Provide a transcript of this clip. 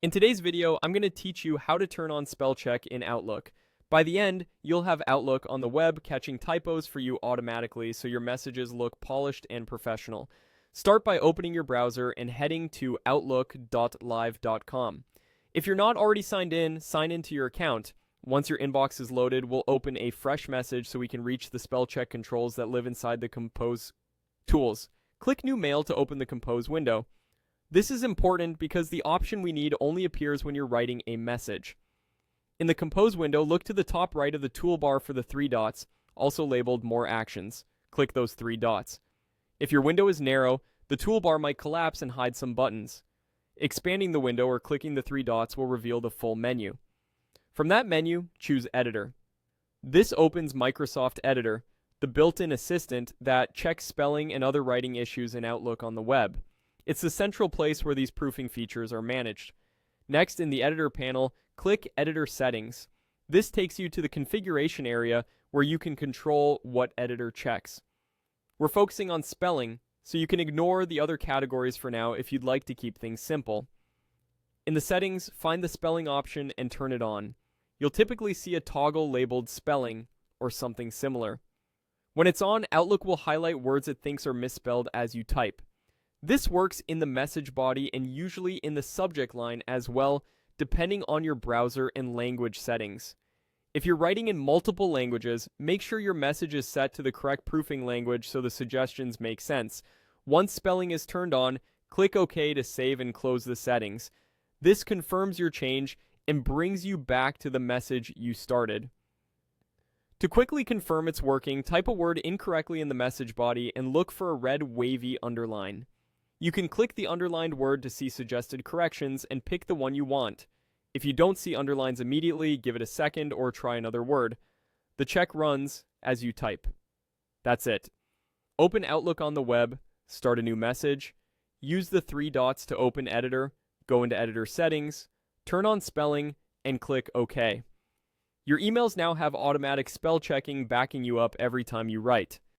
In today's video, I'm going to teach you how to turn on spell check in Outlook. By the end, you'll have Outlook on the web catching typos for you automatically so your messages look polished and professional. Start by opening your browser and heading to outlook.live.com. If you're not already signed in, sign into your account. Once your inbox is loaded, we'll open a fresh message so we can reach the spell check controls that live inside the Compose tools. Click New Mail to open the Compose window. This is important because the option we need only appears when you're writing a message. In the Compose window, look to the top right of the toolbar for the three dots, also labeled More Actions. Click those three dots. If your window is narrow, the toolbar might collapse and hide some buttons. Expanding the window or clicking the three dots will reveal the full menu. From that menu, choose Editor. This opens Microsoft Editor, the built-in assistant that checks spelling and other writing issues in Outlook on the web. It's the central place where these proofing features are managed. Next, in the Editor panel, click Editor Settings. This takes you to the configuration area where you can control what editor checks. We're focusing on spelling, so you can ignore the other categories for now if you'd like to keep things simple. In the settings, find the spelling option and turn it on. You'll typically see a toggle labeled Spelling or something similar. When it's on, Outlook will highlight words it thinks are misspelled as you type. This works in the message body and usually in the subject line as well, depending on your browser and language settings. If you're writing in multiple languages, make sure your message is set to the correct proofing language so the suggestions make sense. Once spelling is turned on, click OK to save and close the settings. This confirms your change and brings you back to the message you started. To quickly confirm it's working, type a word incorrectly in the message body and look for a red wavy underline. You can click the underlined word to see suggested corrections and pick the one you want. If you don't see underlines immediately, give it a second or try another word. The check runs as you type. That's it. Open Outlook on the web, start a new message, use the three dots to open Editor, go into Editor Settings, turn on spelling, and click OK. Your emails now have automatic spell checking backing you up every time you write.